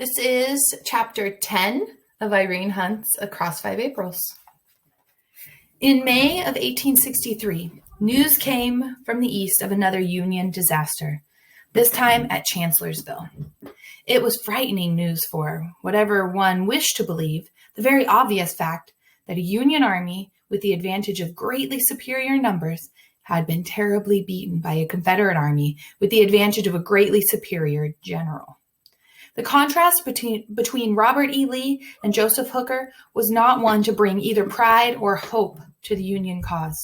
This is chapter 10 of Irene Hunt's Across 5 Aprils. In May of 1863, news came from the east of another Union disaster, this time at Chancellorsville. It was frightening news for, whatever one wished to believe, the very obvious fact that a Union army with the advantage of greatly superior numbers had been terribly beaten by a Confederate army with the advantage of a greatly superior general. The contrast between Robert E. Lee and Joseph Hooker was not one to bring either pride or hope to the Union cause.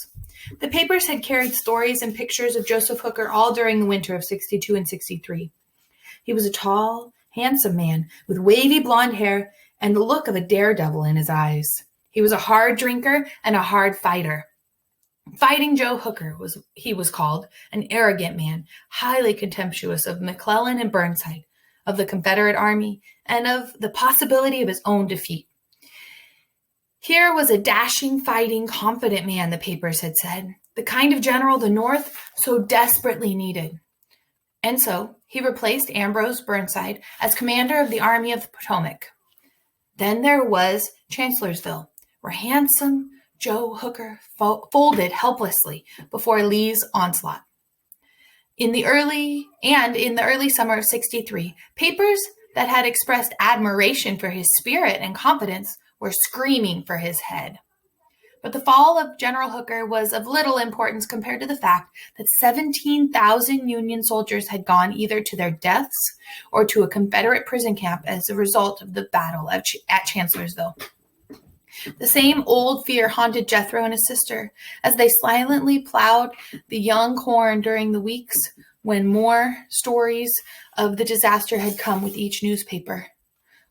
The papers had carried stories and pictures of Joseph Hooker all during the winter of 62 and 63. He was a tall, handsome man with wavy blonde hair and the look of a daredevil in his eyes. He was a hard drinker and a hard fighter. Fighting Joe Hooker was called, an arrogant man, highly contemptuous of McClellan and Burnside, of the Confederate Army, and of the possibility of his own defeat. Here was a dashing, fighting, confident man, the papers had said, the kind of general the North so desperately needed. And so he replaced Ambrose Burnside as commander of the Army of the Potomac. Then there was Chancellorsville, where handsome Joe Hooker folded helplessly before Lee's onslaught. In the early summer of 63, papers that had expressed admiration for his spirit and confidence were screaming for his head. But the fall of General Hooker was of little importance compared to the fact that 17,000 Union soldiers had gone either to their deaths or to a Confederate prison camp as a result of the battle at Chancellorsville. The same old fear haunted Jethro and his sister as they silently plowed the young corn during the weeks when more stories of the disaster had come with each newspaper.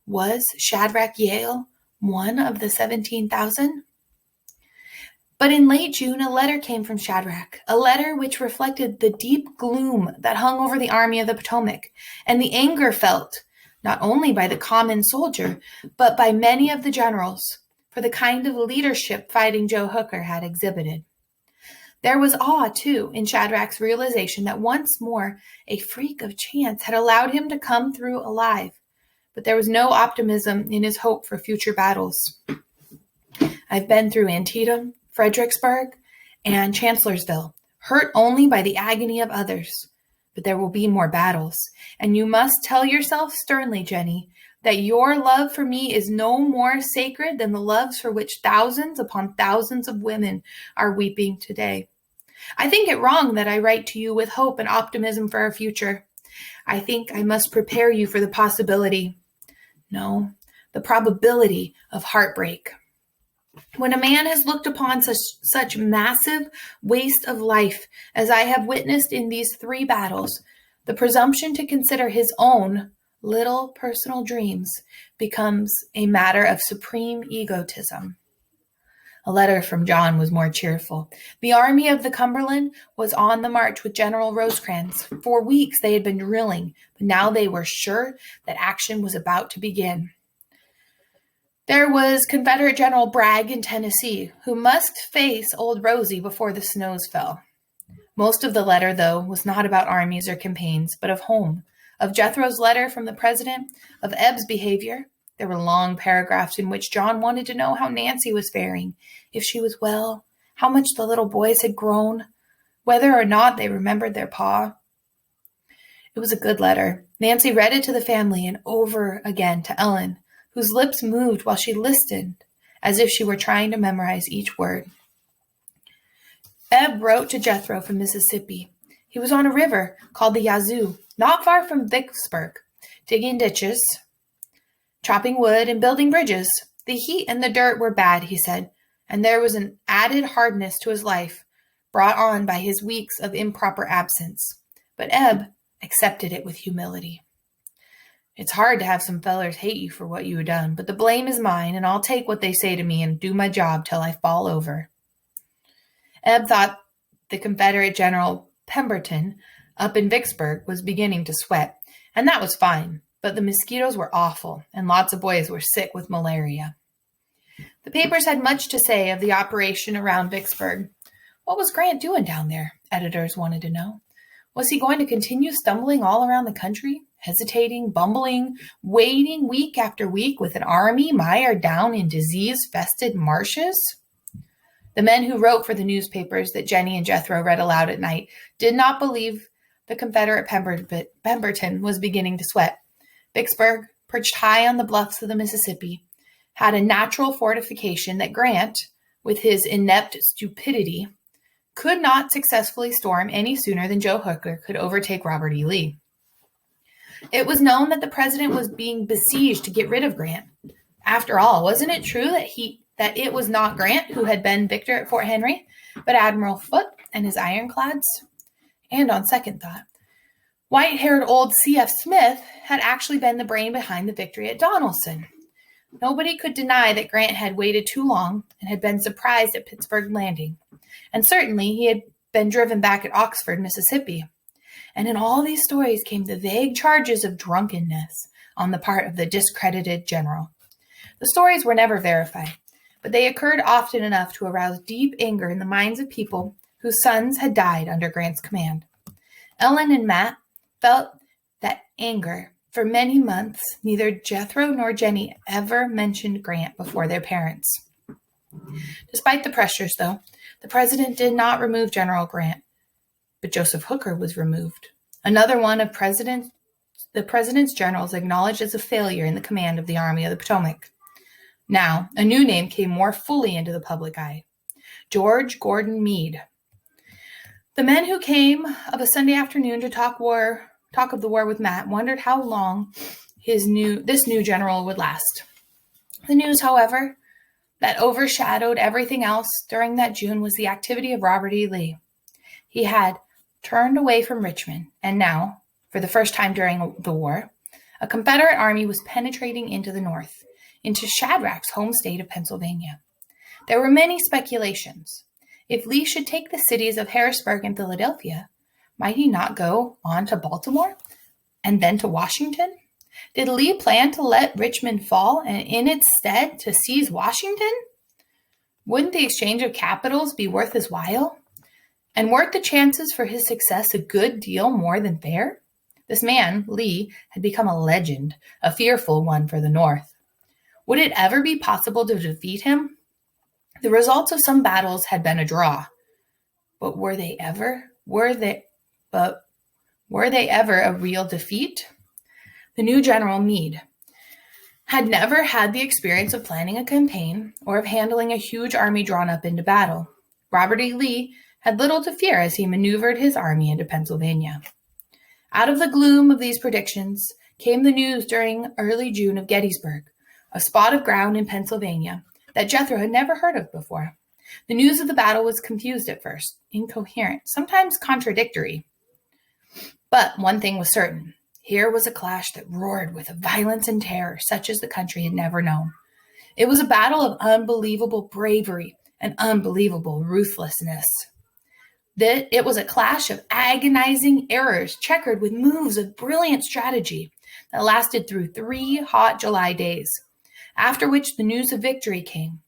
Was Shadrach Yale one of the 17,000? But in late June, a letter came from Shadrach, a letter which reflected the deep gloom that hung over the Army of the Potomac and the anger felt not only by the common soldier, but by many of the generals, for the kind of leadership Fighting Joe Hooker had exhibited. There was awe, too, in Shadrach's realization that once more a freak of chance had allowed him to come through alive, but there was no optimism in his hope for future battles. I've been through Antietam, Fredericksburg, and Chancellorsville, hurt only by the agony of others, but there will be more battles, and you must tell yourself sternly, Jenny, that your love for me is no more sacred than the loves for which thousands upon thousands of women are weeping today. I think it wrong that I write to you with hope and optimism for our future. I think I must prepare you for the possibility, no, the probability of heartbreak. When a man has looked upon such massive waste of life as I have witnessed in these 3 battles, the presumption to consider his own little personal dreams becomes a matter of supreme egotism. A letter from John was more cheerful. The Army of the Cumberland was on the march with General Rosecrans. For weeks they had been drilling, but now they were sure that action was about to begin. There was Confederate General Bragg in Tennessee, who must face Old Rosie before the snows fell. Most of the letter, though, was not about armies or campaigns, but of home, of Jethro's letter from the president, of Ebb's behavior. There were long paragraphs in which John wanted to know how Nancy was faring, if she was well, how much the little boys had grown, whether or not they remembered their pa. It was a good letter. Nancy read it to the family and over again to Ellen, whose lips moved while she listened, as if she were trying to memorize each word. Ebb wrote to Jethro from Mississippi. He was on a river called the Yazoo, not far from Vicksburg, digging ditches, chopping wood, and building bridges. The heat and the dirt were bad, he said, and there was an added hardness to his life, brought on by his weeks of improper absence. But Ebb accepted it with humility. It's hard to have some fellers hate you for what you have done, but the blame is mine, and I'll take what they say to me and do my job till I fall over. Ebb thought the Confederate General Pemberton up in Vicksburg was beginning to sweat, and that was fine, but the mosquitoes were awful, and lots of boys were sick with malaria. The papers had much to say of the operation around Vicksburg. What was Grant doing down there? Editors wanted to know. Was he going to continue stumbling all around the country, hesitating, bumbling, waiting week after week with an army mired down in disease-infested marshes? The men who wrote for the newspapers that Jenny and Jethro read aloud at night did not believe the Confederate Pemberton was beginning to sweat. Vicksburg, perched high on the bluffs of the Mississippi, had a natural fortification that Grant, with his inept stupidity, could not successfully storm any sooner than Joe Hooker could overtake Robert E. Lee. It was known that the president was being besieged to get rid of Grant. After all, wasn't it true that it was not Grant who had been victor at Fort Henry, but Admiral Foote and his ironclads? And on second thought, white-haired old C.F. Smith had actually been the brain behind the victory at Donelson. Nobody could deny that Grant had waited too long and had been surprised at Pittsburgh Landing. And certainly he had been driven back at Oxford, Mississippi. And in all these stories came the vague charges of drunkenness on the part of the discredited general. The stories were never verified, but they occurred often enough to arouse deep anger in the minds of people whose sons had died under Grant's command. Ellen and Matt felt that anger. For many months, neither Jethro nor Jenny ever mentioned Grant before their parents. Despite the pressures, though, the president did not remove General Grant, but Joseph Hooker was removed. Another one of the president's generals acknowledged as a failure in the command of the Army of the Potomac. Now, a new name came more fully into the public eye: George Gordon Meade. The men who came of a Sunday afternoon to talk of the war with Matt wondered how long this new general would last. The news, however, that overshadowed everything else during that June was the activity of Robert E. Lee. He had turned away from Richmond, and now, for the first time during the war, a Confederate army was penetrating into the North, into Shadrach's home state of Pennsylvania. There were many speculations. If Lee should take the cities of Harrisburg and Philadelphia, might he not go on to Baltimore and then to Washington? Did Lee plan to let Richmond fall and in its stead to seize Washington? Wouldn't the exchange of capitals be worth his while? And weren't the chances for his success a good deal more than fair? This man, Lee, had become a legend, a fearful one for the North. Would it ever be possible to defeat him? The results of some battles had been a draw. But were they ever a real defeat? The new General Meade had never had the experience of planning a campaign or of handling a huge army drawn up into battle. Robert E. Lee had little to fear as he maneuvered his army into Pennsylvania. Out of the gloom of these predictions came the news during early June of Gettysburg, a spot of ground in Pennsylvania that Jethro had never heard of before. The news of the battle was confused at first, incoherent, sometimes contradictory. But one thing was certain. Here was a clash that roared with a violence and terror such as the country had never known. It was a battle of unbelievable bravery and unbelievable ruthlessness. It was a clash of agonizing errors checkered with moves of brilliant strategy that lasted through 3 hot July days, after which the news of victory came.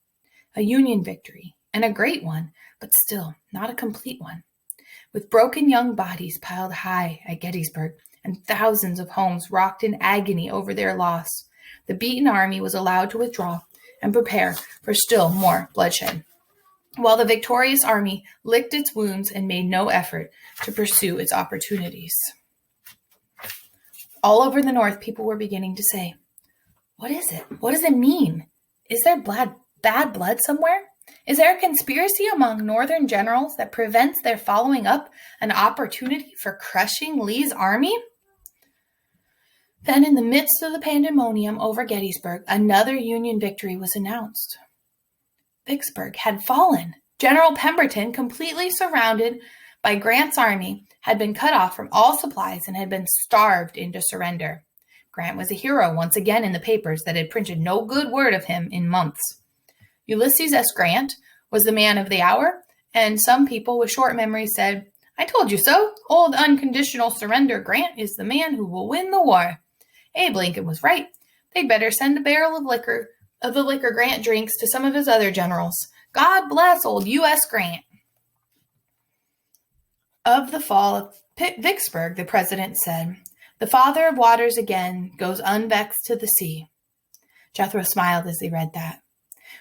A Union victory, and a great one, but still not a complete one. With broken young bodies piled high at Gettysburg and thousands of homes rocked in agony over their loss, the beaten army was allowed to withdraw and prepare for still more bloodshed, while the victorious army licked its wounds and made no effort to pursue its opportunities. All over the North, people were beginning to say, "What is it? What does it mean? Is there bad blood somewhere? Is there a conspiracy among Northern generals that prevents their following up an opportunity for crushing Lee's army?" Then, in the midst of the pandemonium over Gettysburg, another Union victory was announced. Vicksburg had fallen. General Pemberton, completely surrounded by Grant's army, had been cut off from all supplies and had been starved into surrender. Grant was a hero once again in the papers that had printed no good word of him in months. Ulysses S. Grant was the man of the hour, and some people with short memories said, "I told you so. Old unconditional surrender Grant is the man who will win the war." Abe Lincoln was right. They'd better send a barrel of the liquor Grant drinks to some of his other generals. God bless old U.S. Grant. Of the fall of Vicksburg, the president said, "The father of waters again goes unvexed to the sea." Jethro smiled as he read that.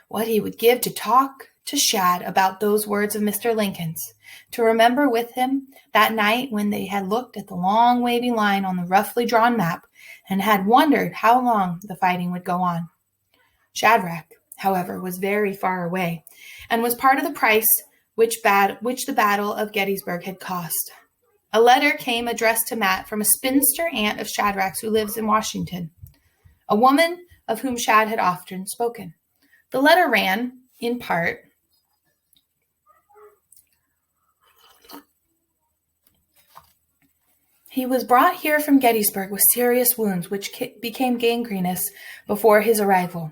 What he would give to talk to Shad about those words of Mr. Lincoln's, to remember with him that night when they had looked at the long waving line on the roughly drawn map and had wondered how long the fighting would go on. Shadrach, however, was very far away, and was part of the price which the Battle of Gettysburg had cost. A letter came addressed to Matt from a spinster aunt of Shadrach's who lives in Washington, a woman of whom Shad had often spoken. The letter ran, in part, "He was brought here from Gettysburg with serious wounds which became gangrenous before his arrival.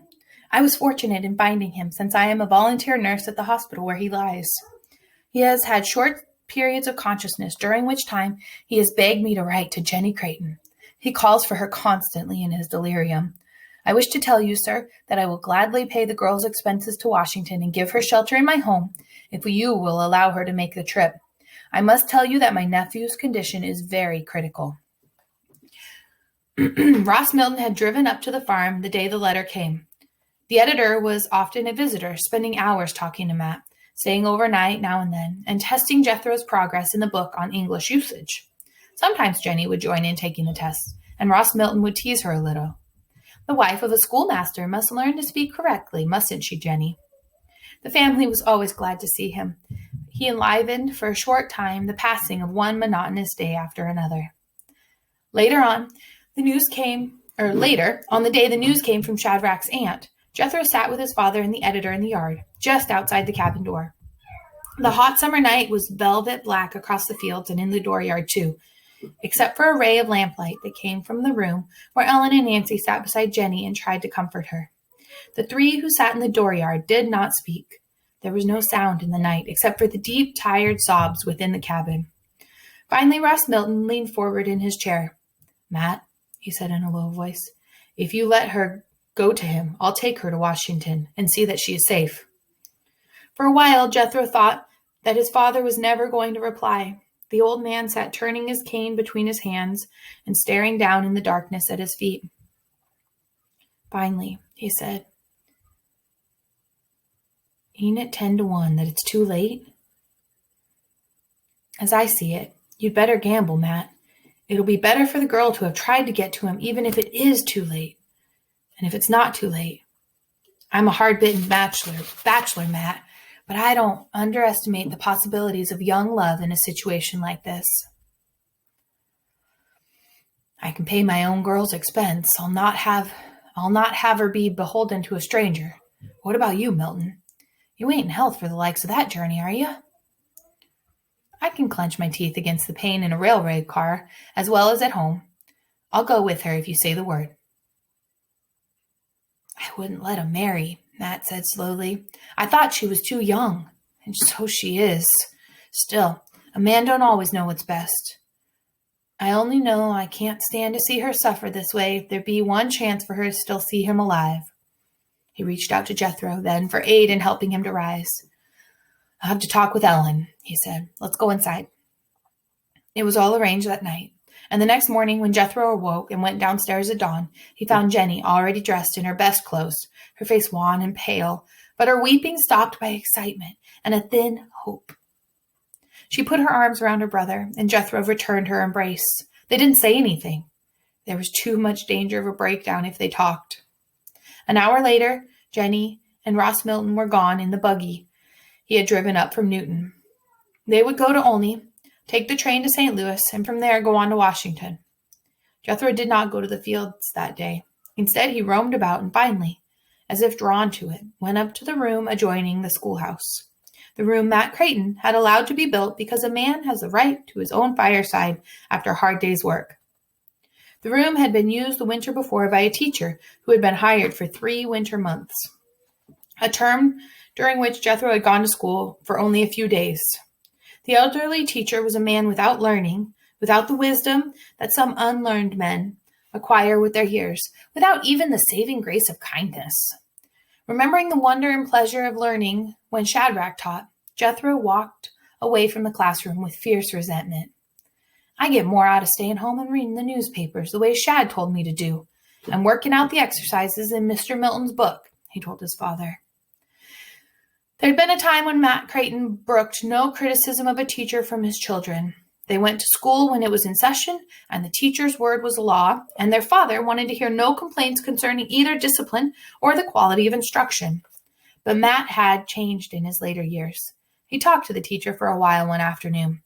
I was fortunate in finding him, since I am a volunteer nurse at the hospital where he lies. He has had short periods of consciousness, during which time he has begged me to write to Jenny Creighton. He calls for her constantly in his delirium. I wish to tell you, sir, that I will gladly pay the girl's expenses to Washington and give her shelter in my home, if you will allow her to make the trip. I must tell you that my nephew's condition is very critical." Ross Milton had driven up to the farm the day the letter came. The editor was often a visitor, spending hours talking to Matt, staying overnight now and then, and testing Jethro's progress in the book on English usage. Sometimes Jenny would join in taking the tests, and Ross Milton would tease her a little. "The wife of a schoolmaster must learn to speak correctly, mustn't she, Jenny?" The family was always glad to see him. He enlivened for a short time the passing of one monotonous day after another. Later, on the day the news came from Shadrach's aunt, Jethro sat with his father and the editor in the yard, just outside the cabin door. The hot summer night was velvet black across the fields and in the dooryard too, except for a ray of lamplight that came from the room where Ellen and Nancy sat beside Jenny and tried to comfort her. The three who sat in the dooryard did not speak. There was no sound in the night except for the deep, tired sobs within the cabin. Finally, Ross Milton leaned forward in his chair. "Matt," he said in a low voice, "if you let her go to him, I'll take her to Washington and see that she is safe." For a while, Jethro thought that his father was never going to reply. The old man sat turning his cane between his hands and staring down in the darkness at his feet. Finally, he said, "Ain't it 10-1 that it's too late? As I see it, you'd better gamble, Matt. It'll be better for the girl to have tried to get to him, even if it is too late. And if it's not too late, I'm a hard-bitten bachelor, Matt, but I don't underestimate the possibilities of young love in a situation like this. I can pay my own girl's expense. I'll not have her be beholden to a stranger. What about you, Milton? You ain't in health for the likes of that journey, are you?" "I can clench my teeth against the pain in a railroad car as well as at home. I'll go with her if you say the word." "I wouldn't let him marry," Matt said slowly. "I thought she was too young, and so she is. Still, a man don't always know what's best. I only know I can't stand to see her suffer this way if there be one chance for her to still see him alive." He reached out to Jethro then for aid in helping him to rise. "I'll have to talk with Ellen," he said. "Let's go inside." It was all arranged that night, and the next morning when Jethro awoke and went downstairs at dawn, he found Jenny already dressed in her best clothes, her face wan and pale, but her weeping stopped by excitement and a thin hope. She put her arms around her brother, and Jethro returned her embrace. They didn't say anything. There was too much danger of a breakdown if they talked. An hour later, Jenny and Ross Milton were gone in the buggy he had driven up from Newton. They would go to Olney, take the train to St. Louis, and from there go on to Washington. Jethro did not go to the fields that day. Instead, he roamed about and finally, as if drawn to it, went up to the room adjoining the schoolhouse. The room Matt Creighton had allowed to be built because a man has the right to his own fireside after a hard day's work. The room had been used the winter before by a teacher who had been hired for 3 winter months, a term during which Jethro had gone to school for only a few days. The elderly teacher was a man without learning, without the wisdom that some unlearned men acquire with their years, without even the saving grace of kindness. Remembering the wonder and pleasure of learning when Shadrach taught, Jethro walked away from the classroom with fierce resentment. I get more out of staying home and reading the newspapers the way Shad told me to do, and working out the exercises in Mr. Milton's book, he told his father. There'd been a time when Matt Creighton brooked no criticism of a teacher from his children. They went to school when it was in session, and the teacher's word was law, and their father wanted to hear no complaints concerning either discipline or the quality of instruction. But Matt had changed in his later years. He talked to the teacher for a while one afternoon.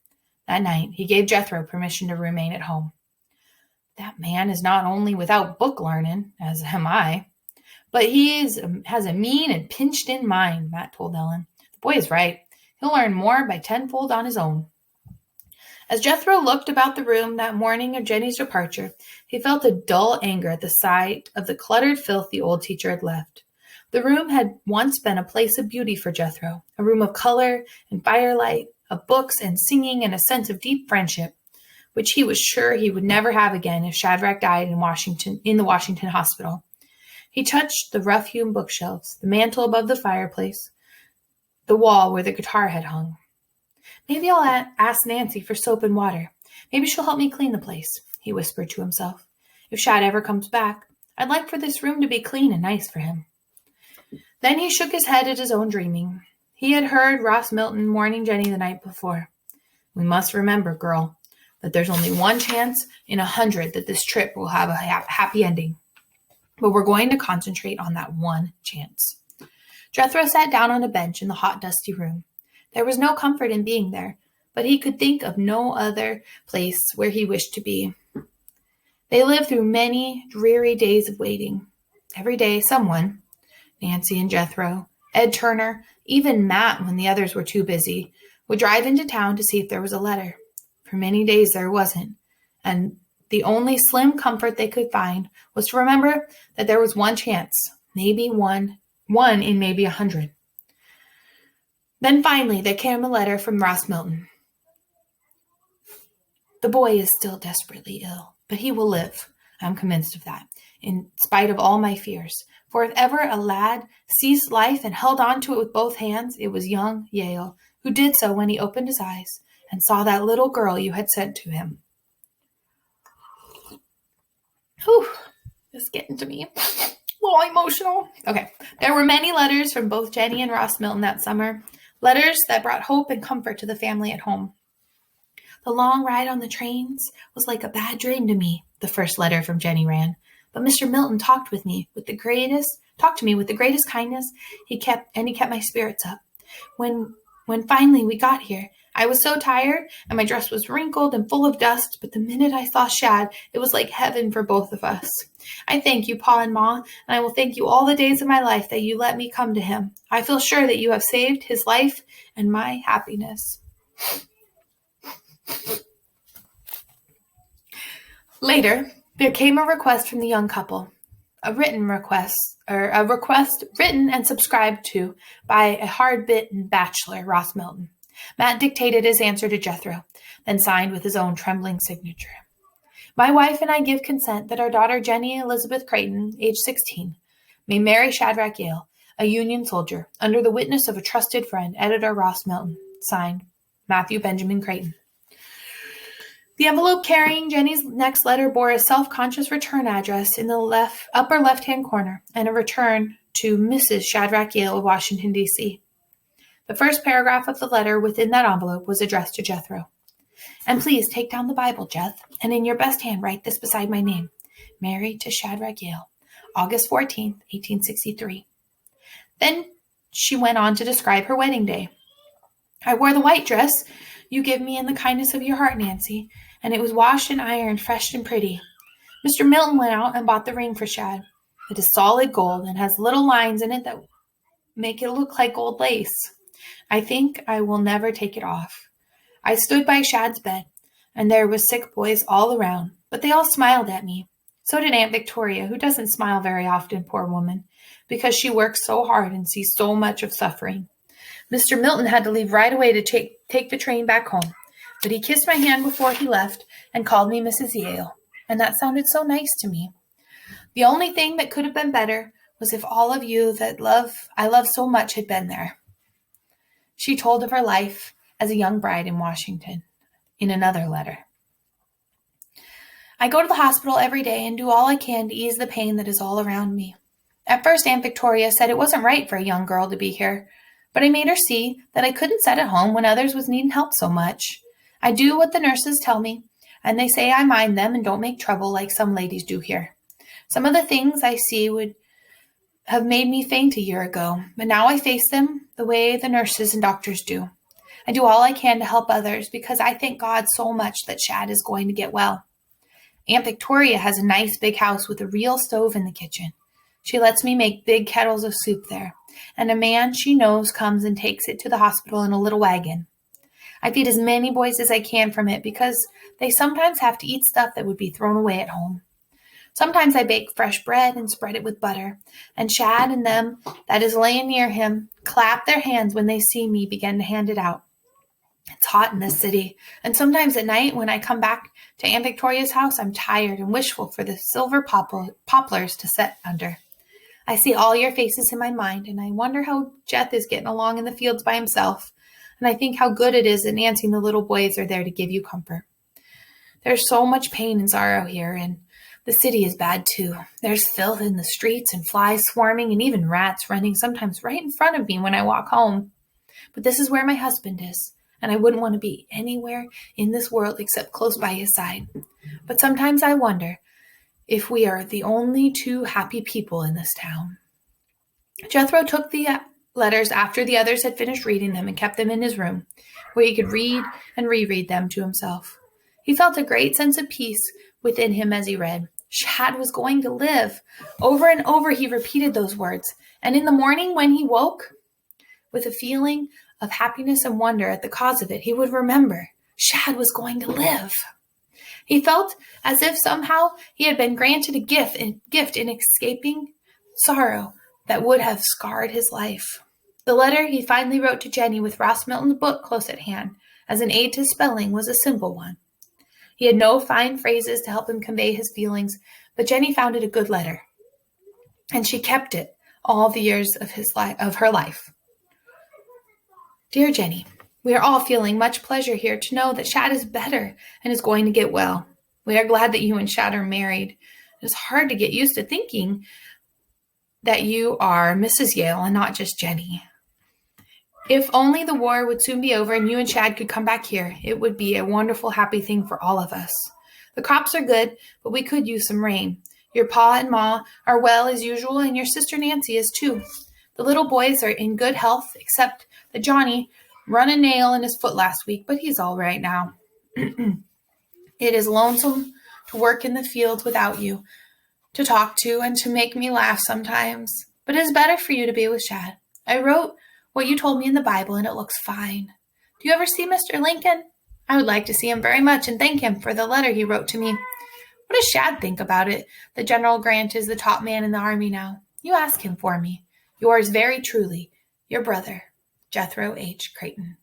That night, he gave Jethro permission to remain at home. That man is not only without book learning, as am I, but he has a mean and pinched-in mind, Matt told Ellen. The boy is right. He'll learn more by tenfold on his own. As Jethro looked about the room that morning of Jenny's departure, he felt a dull anger at the sight of the cluttered filth the old teacher had left. The room had once been a place of beauty for Jethro, a room of color and firelight, of books and singing and a sense of deep friendship, which he was sure he would never have again if Shadrach died in the Washington hospital. He touched the rough-hewn bookshelves, the mantel above the fireplace, the wall where the guitar had hung. Maybe I'll ask Nancy for soap and water. Maybe she'll help me clean the place, he whispered to himself. If Shad ever comes back, I'd like for this room to be clean and nice for him. Then he shook his head at his own dreaming. He had heard Ross Milton warning Jenny the night before. We must remember, girl, that there's only one chance in 100 that this trip will have a happy ending. But we're going to concentrate on that one chance. Jethro sat down on a bench in the hot, dusty room. There was no comfort in being there, but he could think of no other place where he wished to be. They lived through many dreary days of waiting. Every day, someone, Nancy and Jethro, Ed Turner, even Matt when the others were too busy, would drive into town to see if there was a letter. For many days there wasn't, and the only slim comfort they could find was to remember that there was one chance, maybe one in maybe 100. Then finally there came a letter from Ross Milton. The boy is still desperately ill, but he will live. I'm convinced of that, in spite of all my fears. For if ever a lad seized life and held on to it with both hands, it was young Yale, who did so when he opened his eyes and saw that little girl you had sent to him. Whew, this is getting to me. A little emotional. Okay, there were many letters from both Jenny and Ross Milton that summer, letters that brought hope and comfort to the family at home. The long ride on the trains was like a bad dream to me, the first letter from Jenny ran. But Mr. Milton talked to me with the greatest kindness. He kept my spirits up. When finally we got here, I was so tired and my dress was wrinkled and full of dust, but the minute I saw Shad, it was like heaven for both of us. I thank you, Pa and Ma, and I will thank you all the days of my life that you let me come to him. I feel sure that you have saved his life and my happiness. Later, there came a request from the young couple, a request written and subscribed to by a hard-bitten bachelor, Ross Milton. Matt dictated his answer to Jethro, then signed with his own trembling signature. My wife and I give consent that our daughter Jenny Elizabeth Creighton, age 16, may marry Shadrach Yale, a Union soldier, under the witness of a trusted friend, Editor Ross Milton. Signed, Matthew Benjamin Creighton. The envelope carrying Jenny's next letter bore a self-conscious return address in the upper left-hand corner and a return to Mrs. Shadrach Yale of Washington, D.C. The first paragraph of the letter within that envelope was addressed to Jethro. And please take down the Bible, Jeth, and in your best hand write this beside my name. Married to Shadrach Yale, August 14th, 1863. Then she went on to describe her wedding day. I wore the white dress you give me in the kindness of your heart, Nancy, and it was washed and ironed, fresh and pretty. Mr. Milton went out and bought the ring for Shad. It is solid gold and has little lines in it that make it look like gold lace. I think I will never take it off. I stood by Shad's bed, and there was sick boys all around, but they all smiled at me. So did Aunt Victoria, who doesn't smile very often, poor woman, because she works so hard and sees so much of suffering. Mr. Milton had to leave right away to take the train back home, but he kissed my hand before he left and called me Mrs. Yale, and that sounded so nice to me. The only thing that could have been better was if all of you that I love so much had been there. She told of her life as a young bride in Washington. In another letter, I go to the hospital every day and do all I can to ease the pain that is all around me. At first, Aunt Victoria said it wasn't right for a young girl to be here, but I made her see that I couldn't sit at home when others was needing help so much. I do what the nurses tell me, and they say I mind them and don't make trouble like some ladies do here. Some of the things I see would have made me faint a year ago, but now I face them the way the nurses and doctors do. I do all I can to help others because I thank God so much that Shad is going to get well. Aunt Victoria has a nice big house with a real stove in the kitchen. She lets me make big kettles of soup there, and a man she knows comes and takes it to the hospital in a little wagon. I feed as many boys as I can from it because they sometimes have to eat stuff that would be thrown away at home. Sometimes I bake fresh bread and spread it with butter, and Shad and them that is laying near him clap their hands when they see me begin to hand it out. It's hot in this city, and sometimes at night when I come back to Aunt Victoria's house, I'm tired and wishful for the silver poplars to sit under. I see all your faces in my mind, and I wonder how Jeth is getting along in the fields by himself, and I think how good it is that Nancy and the little boys are there to give you comfort. There's so much pain and sorrow here, and the city is bad too. There's filth in the streets and flies swarming and even rats running sometimes right in front of me when I walk home. But this is where my husband is, and I wouldn't want to be anywhere in this world except close by his side. But sometimes I wonder if we are the only two happy people in this town. Jethro took the letters after the others had finished reading them and kept them in his room, where he could read and reread them to himself. He felt a great sense of peace within him as he read. Shad was going to live. Over and over he repeated those words, and in the morning when he woke, with a feeling of happiness and wonder at the cause of it, he would remember Shad was going to live. He felt as if somehow he had been granted a gift in escaping sorrow that would have scarred his life. The letter he finally wrote to Jenny with Ross Milton's book close at hand as an aid to spelling was a simple one. He had no fine phrases to help him convey his feelings, but Jenny found it a good letter, and she kept it all the years of her life. Dear Jenny, we are all feeling much pleasure here to know that Shad is better and is going to get well. We are glad that you and Shad are married. It is hard to get used to thinking that you are Mrs. Yale and not just Jenny. If only the war would soon be over and you and Shad could come back here, it would be a wonderful, happy thing for all of us. The crops are good, but we could use some rain. Your pa and ma are well as usual, and your sister Nancy is too. The little boys are in good health, except that Johnny run a nail in his foot last week, but he's all right now. It is lonesome to work in the fields without you, to talk to, and to make me laugh sometimes. But it is better for you to be with Shad. I wrote what you told me in the Bible, and it looks fine. Do you ever see Mr. Lincoln? I would like to see him very much and thank him for the letter he wrote to me. What does Shad think about it? The General Grant is the top man in the army now. You ask him for me. Yours very truly, your brother, Jethro H. Creighton.